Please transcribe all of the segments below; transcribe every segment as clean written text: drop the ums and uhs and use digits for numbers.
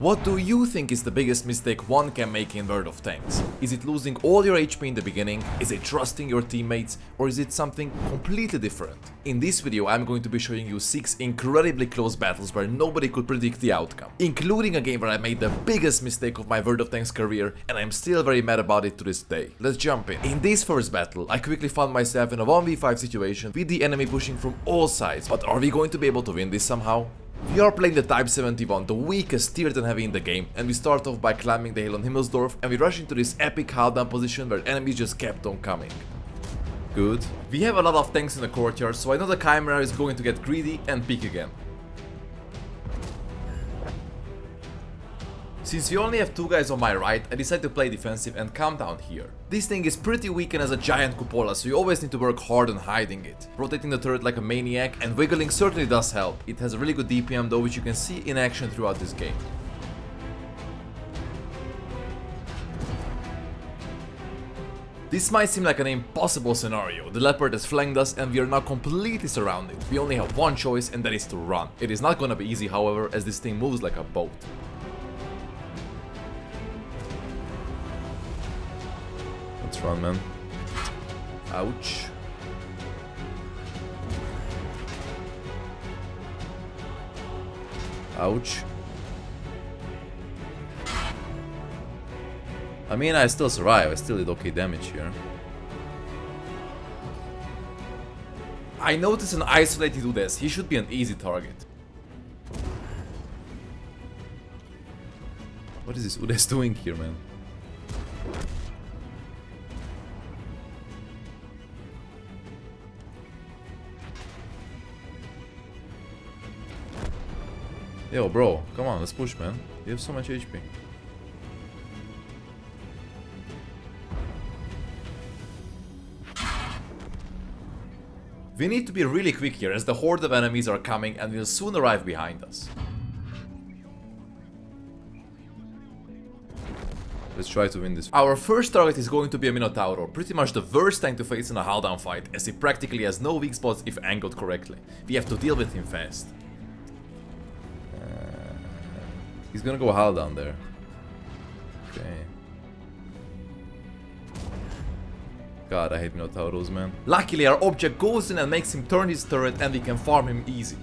What do you think is the biggest mistake one can make in World of Tanks? Is it losing all your HP in the beginning? Is it trusting your teammates? Or is it something completely different? In this video I'm going to be showing you 6 incredibly close battles where nobody could predict the outcome, including a game where I made the biggest mistake of my World of Tanks career and I'm still very mad about it to this day. Let's jump in. In this first battle I quickly found myself in a 1v5 situation with the enemy pushing from all sides, but are we going to be able to win this somehow? We are playing the Type 71, the weakest tier 10 heavy in the game, and we start off by climbing the hill on Himmelsdorf and we rush into this epic hold-down position where enemies just kept on coming. Good. We have a lot of tanks in the courtyard, so I know the Chimera is going to get greedy and peek again. Since we only have 2 guys on my right, I decide to play defensive and come down here. This thing is pretty weak and has a giant cupola, so you always need to work hard on hiding it. Rotating the turret like a maniac and wiggling certainly does help. It has a really good DPM though, which you can see in action throughout this game. This might seem like an impossible scenario. The Leopard has flanked us and we are now completely surrounded. We only have one choice and that is to run. It is not gonna be easy however, as this thing moves like a boat. Let's run, man. Ouch. Ouch. I mean, I still survive. I still did okay damage here. I noticed an isolated Udes. He should be an easy target. What is this Udes doing here, man? Yo, bro, come on, let's push, man. You have so much HP. We need to be really quick here as the horde of enemies are coming and will soon arrive behind us. Let's try to win this. Our first target is going to be a Minotauro, pretty much the worst tank to face in a hold-down fight, as he practically has no weak spots if angled correctly. We have to deal with him fast. He's gonna go hull down there. Okay. God, I hate Minotauros, man. Luckily, our object goes in and makes him turn his turret and we can farm him easy.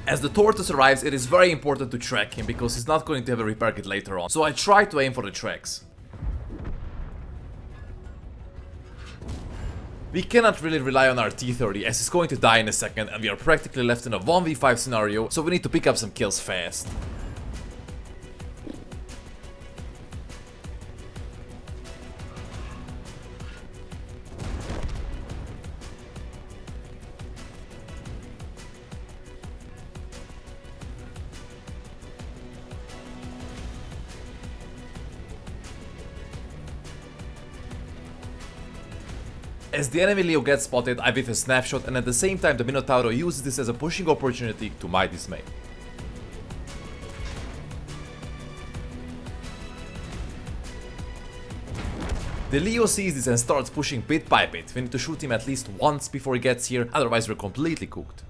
As the Tortoise arrives, it is very important to track him because he's not going to have a repair kit later on. So I try to aim for the tracks. We cannot really rely on our T-30 as he's going to die in a second and we are practically left in a 1v5 scenario, so we need to pick up some kills fast. As the enemy Leo gets spotted, I whiff a snapshot and at the same time the Minotauro uses this as a pushing opportunity to my dismay. The Leo sees this and starts pushing bit by bit. We need to shoot him at least once before he gets here, otherwise we're completely cooked.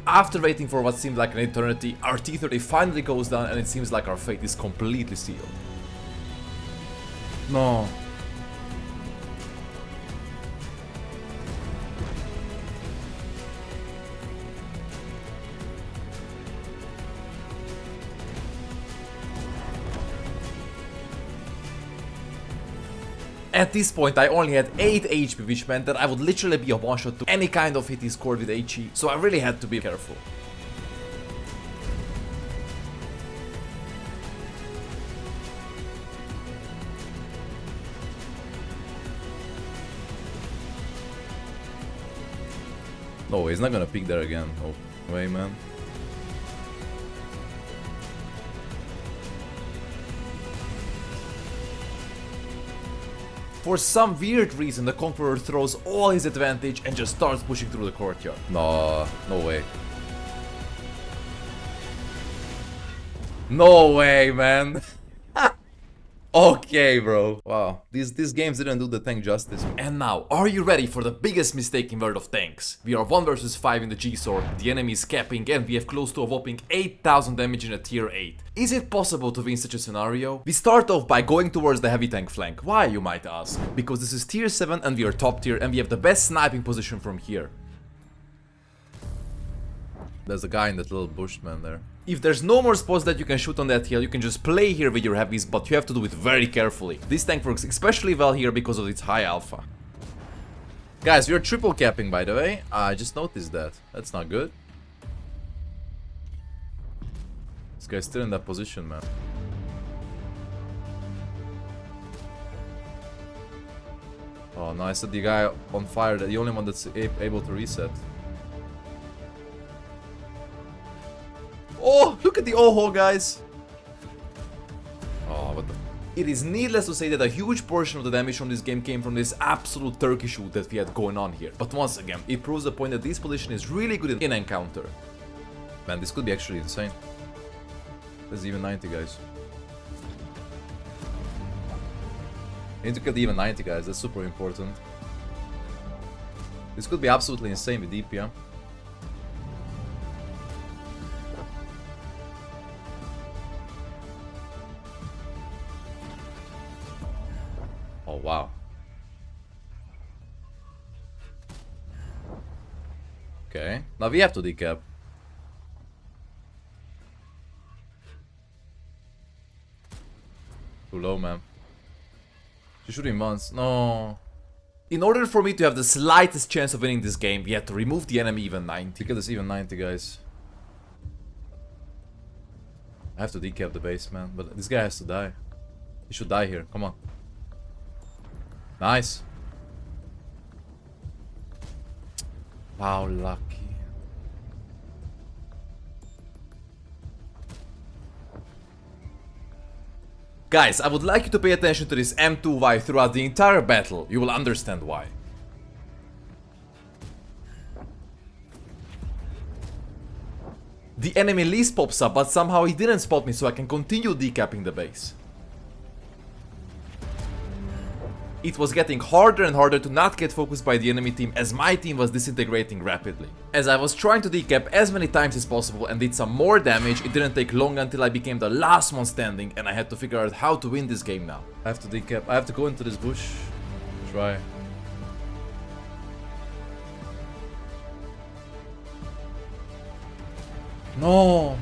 After waiting for what seemed like an eternity, our T-30 finally goes down and it seems like our fate is completely sealed. No. At this point I only had 8 HP, which meant that I would literally be a one-shot to any kind of hit he scored with HE, so I really had to be careful. No, he's not gonna pick there again. No way, man. For some weird reason, the Conqueror throws all his advantage and just starts pushing through the courtyard. No way. No way, man. Okay, bro. Wow, these games didn't do the tank justice. And now, are you ready for the biggest mistake in World of Tanks? We are 1 versus 5 in the G-Sword, the enemy is capping, and we have close to a whopping 8000 damage in a tier 8. Is it possible to win such a scenario? We start off by going towards the heavy tank flank. Why, you might ask? Because this is tier 7 and we are top tier and we have the best sniping position from here. There's a guy in that little bush, man, there. If there's no more spots that you can shoot on that hill, you can just play here with your heavies, but you have to do it very carefully. This tank works especially well here because of its high alpha. Guys, we are triple capping, by the way. I just noticed that. That's not good. This guy's still in that position, man. Oh no, I said the guy on fire, the only one that's able to reset. Oh, look at the Oho, guys. Oh, what the... It is needless to say that a huge portion of the damage from this game came from this absolute turkey shoot that we had going on here. But once again, it proves the point that this position is really good in encounter. Man, this could be actually insane. There's even 90, guys. We need to get even 90, guys. That's super important. This could be absolutely insane with DPM. Oh, wow. Okay, now we have to decap. Too low, man. She shooting once. No. In order for me to have the slightest chance of winning this game, we had to remove the enemy even 90. Look at this even 90, guys. I have to decap the base, man. But this guy has to die. He should die here. Come on. Nice. Wow, lucky. Guys, I would like you to pay attention to this M2Y throughout the entire battle. You will understand why. The enemy least pops up, but somehow he didn't spot me, so I can continue decapping the base. It was getting harder and harder to not get focused by the enemy team as my team was disintegrating rapidly. As I was trying to decap as many times as possible and did some more damage, it didn't take long until I became the last one standing and I had to figure out how to win this game now. I have to decap, I have to go into this bush. Try. No!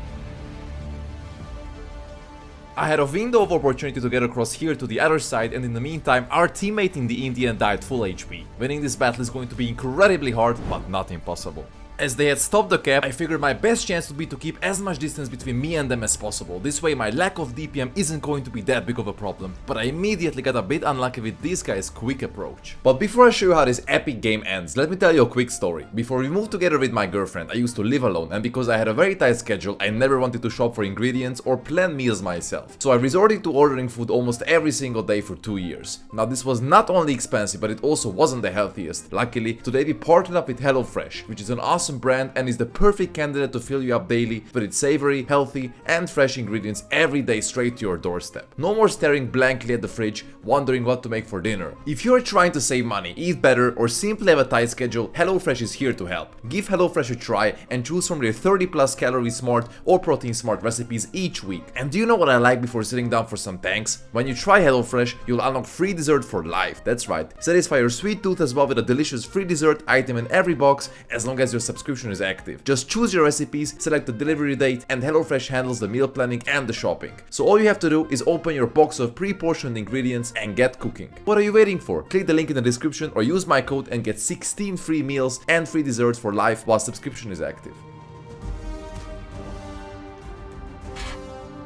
I had a window of opportunity to get across here to the other side, and in the meantime our teammate in the Indian died full HP. Winning this battle is going to be incredibly hard, but not impossible. As they had stopped the cap, I figured my best chance would be to keep as much distance between me and them as possible. This way my lack of DPM isn't going to be that big of a problem, but I immediately got a bit unlucky with this guy's quick approach. But before I show you how this epic game ends, let me tell you a quick story. Before we moved together with my girlfriend, I used to live alone, and because I had a very tight schedule, I never wanted to shop for ingredients or plan meals myself. So I resorted to ordering food almost every single day for 2 years. Now this was not only expensive, but it also wasn't the healthiest. Luckily, today we partnered up with HelloFresh, which is an awesome brand and is the perfect candidate to fill you up daily with its savory, healthy and fresh ingredients every day straight to your doorstep. No more staring blankly at the fridge, wondering what to make for dinner. If you're trying to save money, eat better or simply have a tight schedule, HelloFresh is here to help. Give HelloFresh a try and choose from their 30+ calorie smart or protein smart recipes each week. And do you know what I like before sitting down for some tanks? When you try HelloFresh, you'll unlock free dessert for life. That's right, satisfy your sweet tooth as well with a delicious free dessert item in every box as long as your subscription is active. Just choose your recipes, select the delivery date, and HelloFresh handles the meal planning and the shopping. So all you have to do is open your box of pre-portioned ingredients and get cooking. What are you waiting for? Click the link in the description or use my code and get 16 free meals and free desserts for life while subscription is active.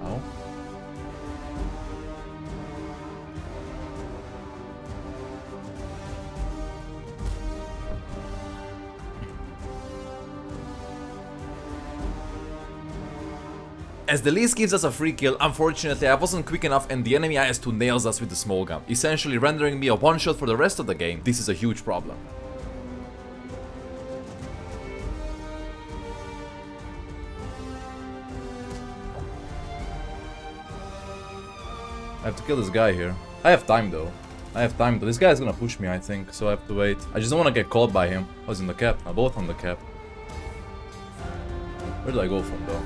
Oh. As the least gives us a free kill, unfortunately I wasn't quick enough and the enemy IS-2 nails us with the small gun, essentially rendering me a one-shot for the rest of the game. This is a huge problem. I have to kill this guy here. I have time though. This guy is gonna push me, I think, so I have to wait. I just don't want to get caught by him. I was in the cap. Now both on the cap. Where do I go from though?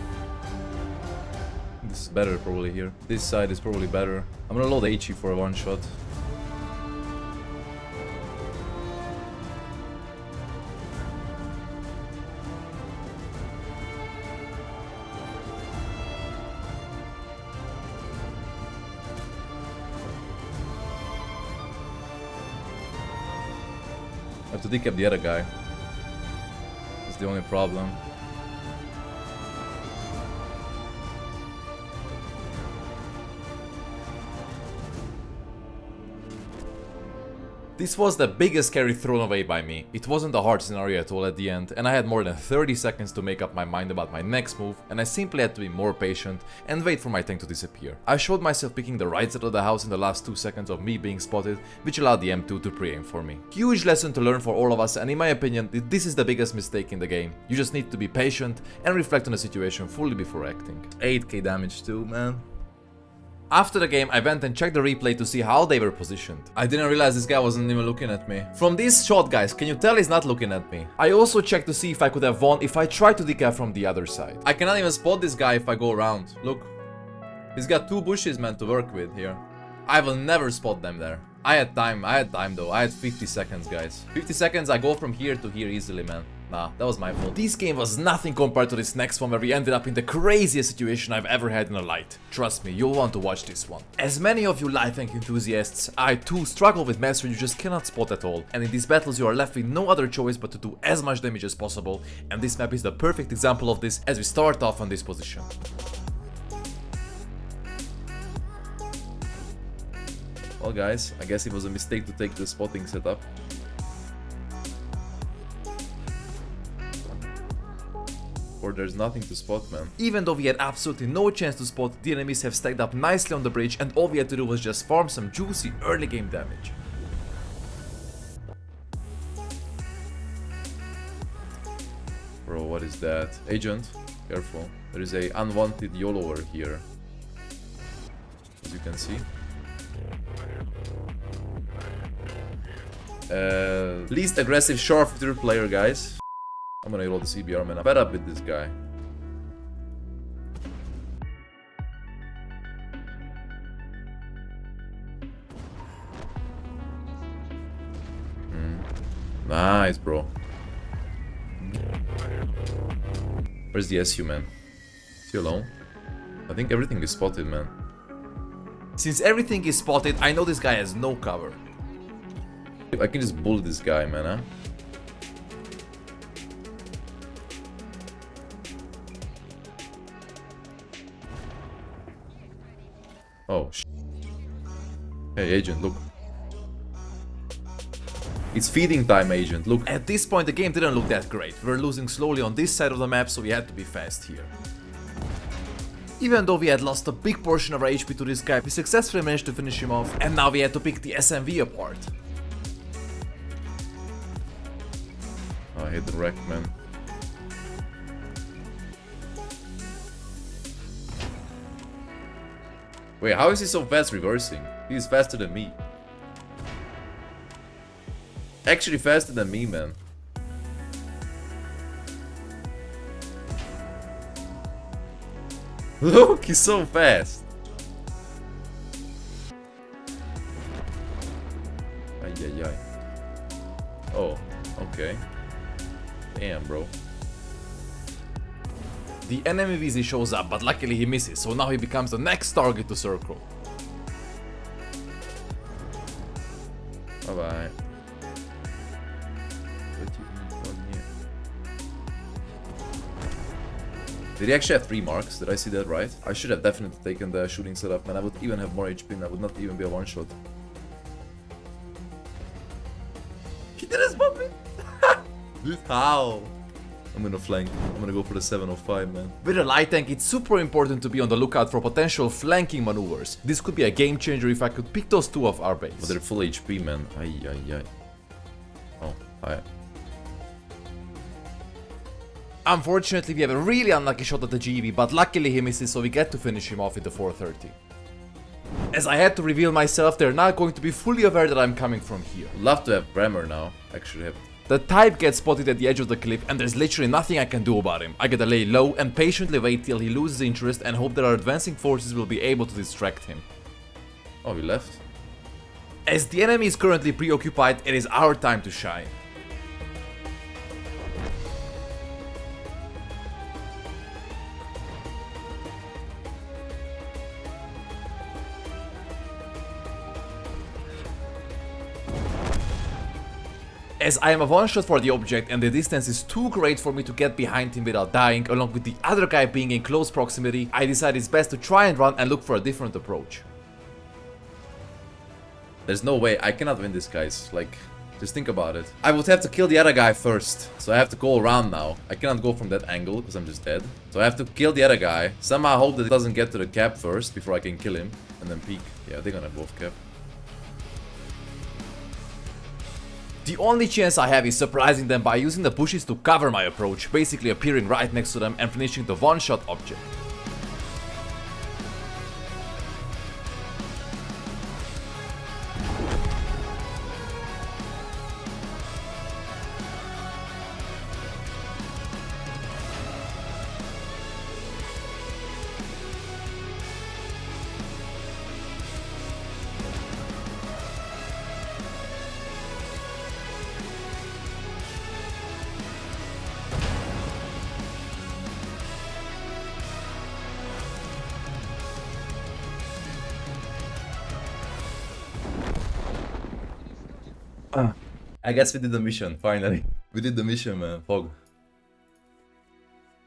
This is better probably here. This side is probably better. I'm gonna load HE for a one shot. I have to decap the other guy. That's the only problem. This was the biggest carry thrown away by me. It wasn't a hard scenario at all at the end, and I had more than 30 seconds to make up my mind about my next move, and I simply had to be more patient and wait for my tank to disappear. I showed myself picking the right side of the house in the last 2 seconds of me being spotted, which allowed the M2 to pre-aim for me. Huge lesson to learn for all of us, and in my opinion, this is the biggest mistake in the game. You just need to be patient and reflect on the situation fully before acting. 8k damage too, man. After the game, I went and checked the replay to see how they were positioned. I didn't realize this guy wasn't even looking at me. From this shot, guys, can you tell he's not looking at me? I also checked to see if I could have won if I tried to decap from the other side. I cannot even spot this guy if I go around. Look. He's got 2 bushes, man, to work with here. I will never spot them there. I had time though. I had 50 seconds, guys. 50 seconds, I go from here to here easily, man. Nah, that was my fault. This game was nothing compared to this next one where we ended up in the craziest situation I've ever had in a light. Trust me, you'll want to watch this one. As many of you light tank enthusiasts, I too struggle with mastery you just cannot spot at all. And in these battles you are left with no other choice but to do as much damage as possible. And this map is the perfect example of this as we start off on this position. Well guys, I guess it was a mistake to take the spotting setup. Or there's nothing to spot, man. Even though we had absolutely no chance to spot, the enemies have stacked up nicely on the bridge and all we had to do was just farm some juicy early game damage. Bro, what is that? Agent, careful. There is a unwanted YOLOer here. As you can see. Least aggressive sharpshooter player, guys. I'm gonna roll the CBR, man. I'm fed up with this guy. Nice, bro. Where's the SU, man? Is he alone? I think everything is spotted, man. Since everything is spotted, I know this guy has no cover. I can just bully this guy, man, huh? Oh, hey, agent, look. It's feeding time, agent, look. At this point, the game didn't look that great. We were losing slowly on this side of the map, so we had to be fast here. Even though we had lost a big portion of our HP to this guy, we successfully managed to finish him off, and now we had to pick the SMV apart. Oh, I hit the wreck, man. Wait, how is he so fast reversing? He's faster than me. Actually faster than me, man. Look, he's so fast. Ay, ay, ay. Oh, okay. Damn, bro. The enemy VZ shows up, but luckily he misses, so now he becomes the next target to circle. Bye bye. Did he actually have 3 marks? Did I see that right? I should have definitely taken the shooting setup, man. I would even have more HP and I would not even be a one shot. He didn't spot me! How? I'm gonna flank. I'm gonna go for the 705, man. With a light tank, it's super important to be on the lookout for potential flanking maneuvers. This could be a game changer if I could pick those two off our base. But they're full HP, man. Ay. Oh, hi. Unfortunately, we have a really unlucky shot at the GV, but luckily he misses, so we get to finish him off with the 430. As I had to reveal myself, they're not going to be fully aware that I'm coming from here. Love to have Brammer now, actually. The type gets spotted at the edge of the cliff and there's literally nothing I can do about him. I gotta lay low and patiently wait till he loses interest and hope that our advancing forces will be able to distract him. Oh, he left? As the enemy is currently preoccupied, it is our time to shine. As I am a one-shot for the object and the distance is too great for me to get behind him without dying, along with the other guy being in close proximity, I decide it's best to try and run and look for a different approach. There's no way, I cannot win this, guys. Like, just think about it. I would have to kill the other guy first, so I have to go around now. I cannot go from that angle, because I'm just dead. So I have to kill the other guy, somehow hope that it doesn't get to the cap first, before I can kill him, and then peek. Yeah, they're gonna both cap. The only chance I have is surprising them by using the bushes to cover my approach, basically appearing right next to them and finishing the one-shot object. I guess we did the mission, finally. We did the mission, man. Fog.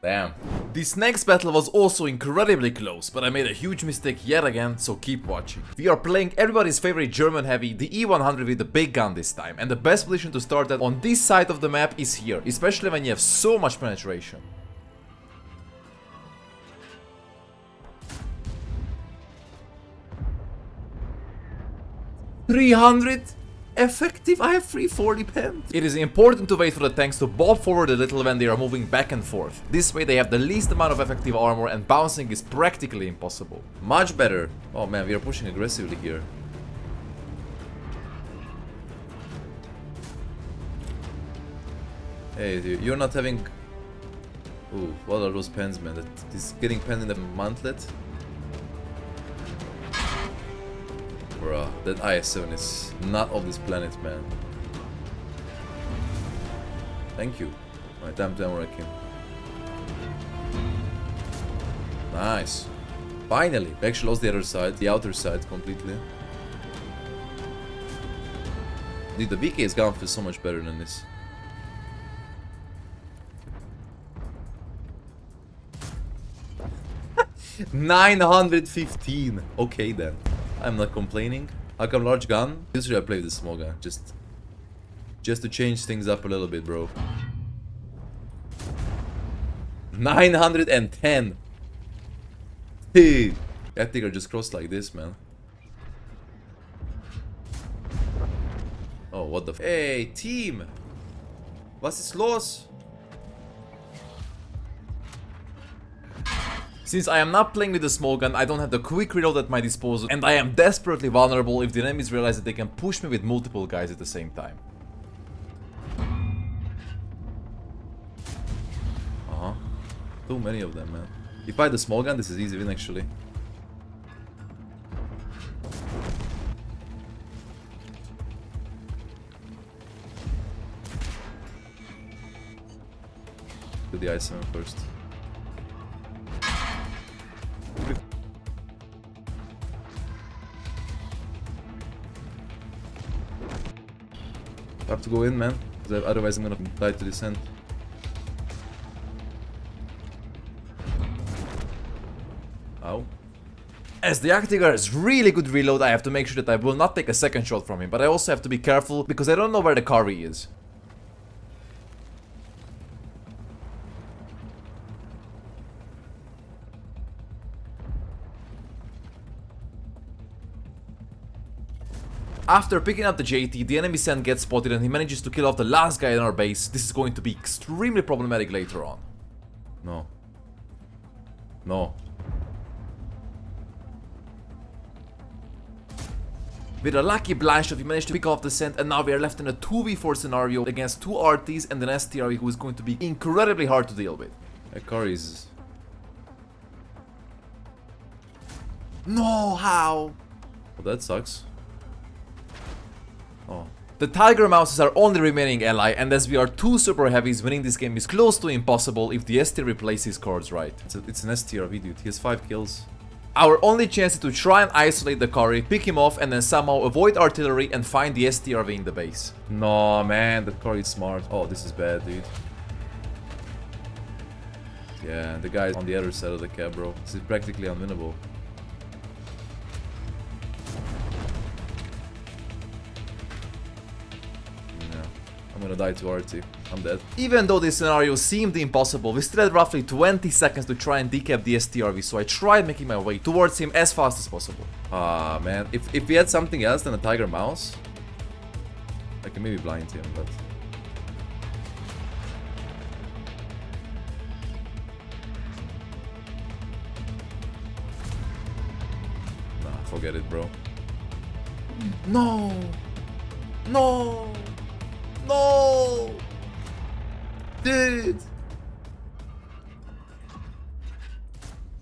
Damn. This next battle was also incredibly close, but I made a huge mistake yet again, so keep watching. We are playing everybody's favorite German heavy, the E100 with the big gun this time, and the best position to start at on this side of the map is here, especially when you have so much penetration. $300? Effective, I have 340 pens. It is important to wait for the tanks to bob forward a little when they are moving back and forth. This way they have the least amount of effective armor and bouncing is practically impossible. Much better. Oh man, we are pushing aggressively here. Hey, dude, you're not having... Ooh, what are those pens, man? That is getting pen in the mantlet? Bruh, that IS-7 is not of this planet, man. Thank you. My time to wreck him. Nice. Finally. We actually lost the other side, the outer side completely. Dude, the VK's gun feels so much better than this. $915. Okay then. I'm not complaining. How come large gun? Usually I play with the small gun. Just to change things up a little bit, bro. 910. Hey, I think I just crossed like this, man. Oh, what the f— Hey, team! Was ist los? Since I am not playing with the small gun, I don't have the quick reload at my disposal, and I am desperately vulnerable if the enemies realize that they can push me with multiple guys at the same time. Too many of them, man. If I had the small gun, this is easy win actually. Do the I-7 first. I have to go in, man, because otherwise I'm gonna die to descent. Ow. As the Arctiger has really good reload, I have to make sure that I will not take a second shot from him, but I also have to be careful because I don't know where the Kari is. After picking up the JT, the enemy Sand gets spotted and he manages to kill off the last guy in our base. This is going to be extremely problematic later on. No. No. With a lucky blind shot, we managed to pick off the Sand, and now we are left in a 2v4 scenario against 2 RTs and an STRV who is going to be incredibly hard to deal with. That car is... No, how? Well, that sucks. Oh. The Tiger Mouse is our only remaining ally, and as we are 2 super heavies, winning this game is close to impossible if the STRV plays his cards right. It's an STRV, dude. He has 5 kills. Our only chance is to try and isolate the Kari, pick him off, and then somehow avoid artillery and find the STRV in the base. No, man, that Kari is smart. Oh, this is bad, dude. Yeah, the guy on the other side of the cab, bro. This is practically unwinnable. I'm gonna die to RT. I'm dead. Even though this scenario seemed impossible, we still had roughly 20 seconds to try and decap the STRV, so I tried making my way towards him as fast as possible. Ah, man. If we had something else than a Tiger Mouse, I can maybe blind him, but... Nah, forget it, bro. No! No! No! Dude!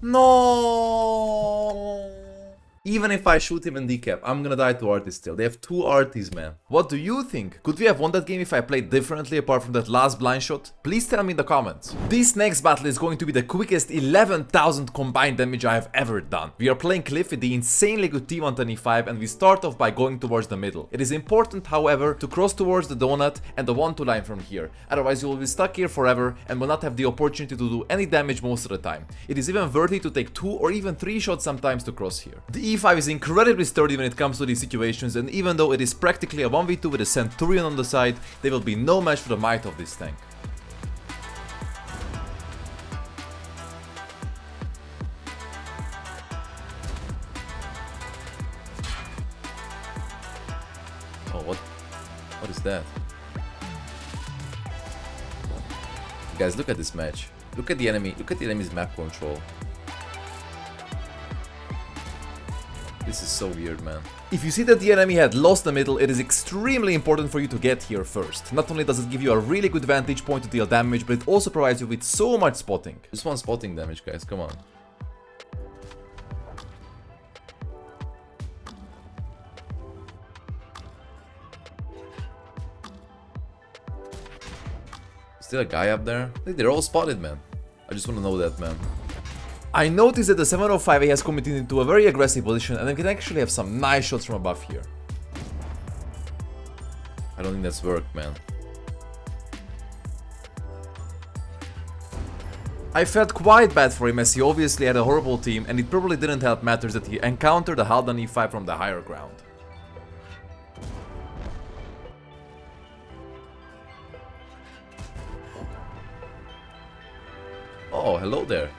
No! Even if I shoot him in decap, I'm gonna die to RTs still. They have 2 RTs, man. What do you think? Could we have won that game if I played differently apart from that last blind shot? Please tell me in the comments. This next battle is going to be the quickest 11,000 combined damage I have ever done. We are playing Cliff with the insanely good T125 and we start off by going towards the middle. It is important, however, to cross towards the donut and the 1-2 line from here. Otherwise you will be stuck here forever and will not have the opportunity to do any damage most of the time. It is even worth it to take 2 or even 3 shots sometimes to cross here. The E5 is incredibly sturdy when it comes to these situations, and even though it is practically a 1v2 with a Centurion on the side, there will be no match for the might of this tank. Oh, what is that? Guys, look at this match. Look at the enemy's map control. This is so weird, man. If you see that the enemy had lost the middle, it is extremely important for you to get here first. Not only does it give you a really good vantage point to deal damage, but it also provides you with so much spotting. Just one spotting damage, guys, come on. Still a guy up there? I think they're all spotted, man. I just want to know that, man. I noticed that the 705A has committed into a very aggressive position and I can actually have some nice shots from above here. I don't think that's worked, man. I felt quite bad for him as he obviously had a horrible team and it probably didn't help matters that he encountered the Haldan E5 from the higher ground. Oh, hello there.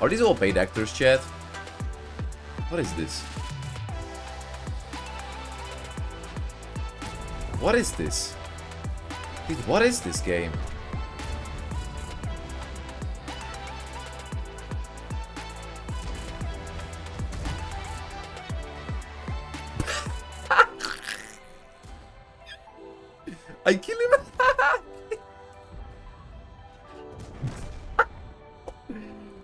Are these all paid actors, chat? What is this? What is this? Dude, what is this game? I kill him.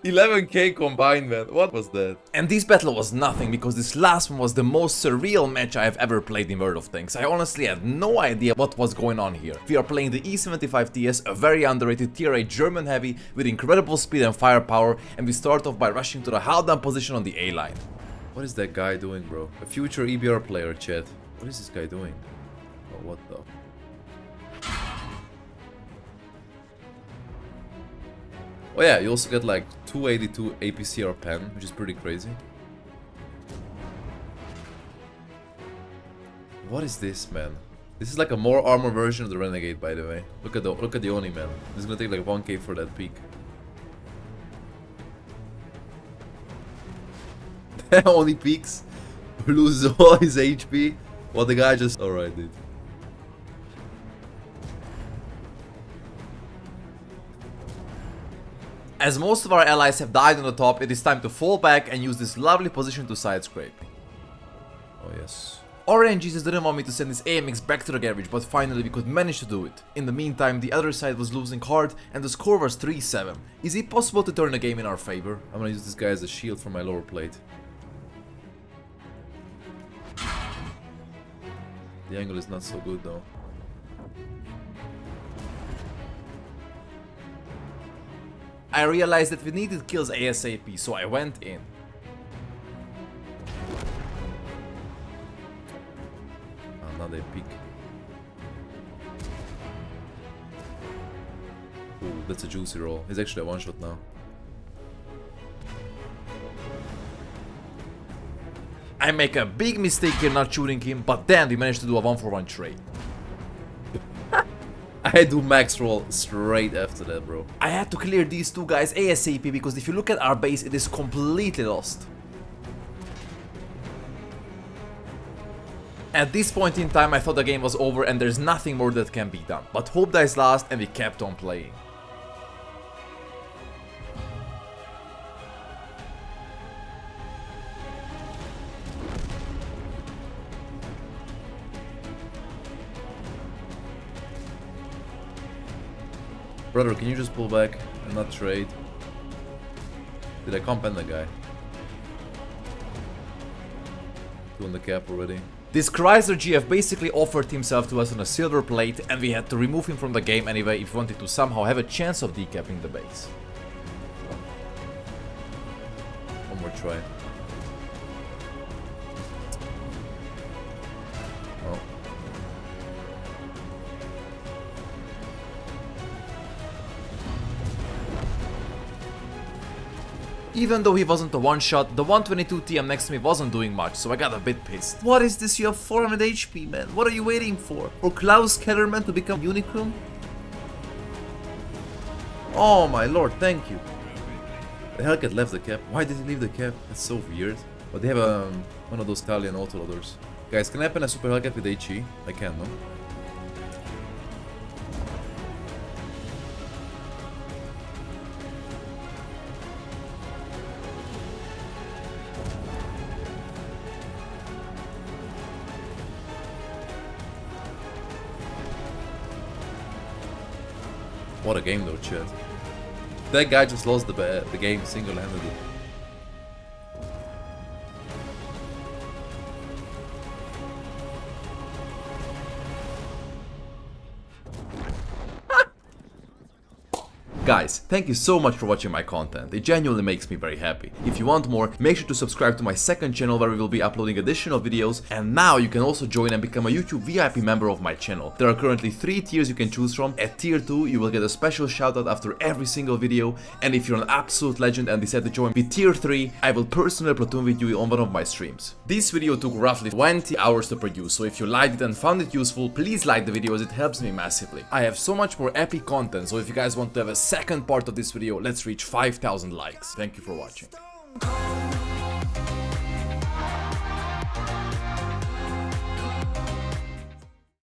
11k combined, man. What was that? And this battle was nothing because this last one was the most surreal match I have ever played in World of Tanks. I honestly had no idea what was going on here. We are playing the E75 TS, a very underrated tier 8 German heavy with incredible speed and firepower, and we start off by rushing to the Haldan position on the A line. What is that guy doing, bro? A future EBR player, chat. What is this guy doing? Oh, what the... Oh yeah, you also get like 282 APCR pen, which is pretty crazy. What is this, man? This is like a more armor version of the Renegade, by the way. Look at the Oni, man. This is gonna take like 1k for that peak. Oni peaks, loses all his HP, while the guy just... Alright, dude. As most of our allies have died on the top, it is time to fall back and use this lovely position to side scrape. Oh yes. Orange Jesus didn't want me to send this AMX back to the garage, but finally we could manage to do it. In the meantime, the other side was losing hard and the score was 3-7. Is it possible to turn the game in our favor? I'm gonna use this guy as a shield for my lower plate. The angle is not so good though. I realized that we needed kills ASAP, so I went in. Oh, now they peek. Ooh, that's a juicy roll. He's actually a one-shot now. I make a big mistake here not shooting him, but then we managed to do a 1-for-1 trade. I do max roll straight after that, bro. I had to clear these two guys ASAP because if you look at our base, it is completely lost. At this point in time, I thought the game was over and there's nothing more that can be done. But hope dies last and we kept on playing. Brother, can you just pull back and not trade? Did I comp end the guy? Two on the cap already. This Chrysler GF basically offered himself to us on a silver plate and we had to remove him from the game anyway if we wanted to somehow have a chance of decapping the base. One more try. Oh. Even though he wasn't a one-shot, the 122 TM next to me wasn't doing much, so I got a bit pissed. What is this? You have 400 HP, man. What are you waiting for? For Klaus Kellerman to become Unicron? Oh my lord, thank you. The Hellcat left the cap. Why did he leave the cap? That's so weird. But they have one of those Talion autoloaders. Guys, can I open a Super Hellcat with HE? I can, no? What a game though, chat. That guy just lost the game single-handedly. Guys, thank you so much for watching my content, it genuinely makes me very happy. If you want more, make sure to subscribe to my second channel where we will be uploading additional videos, and now you can also join and become a YouTube VIP member of my channel. There are currently 3 tiers you can choose from. At tier 2 you will get a special shoutout after every single video, and if you're an absolute legend and decide to join with tier 3, I will personally platoon with you on one of my streams. This video took roughly 20 hours to produce, so if you liked it and found it useful, please like the video as it helps me massively. I have so much more epic content, so if you guys want to have a second part of this video, let's reach 5,000 likes. Thank you for watching.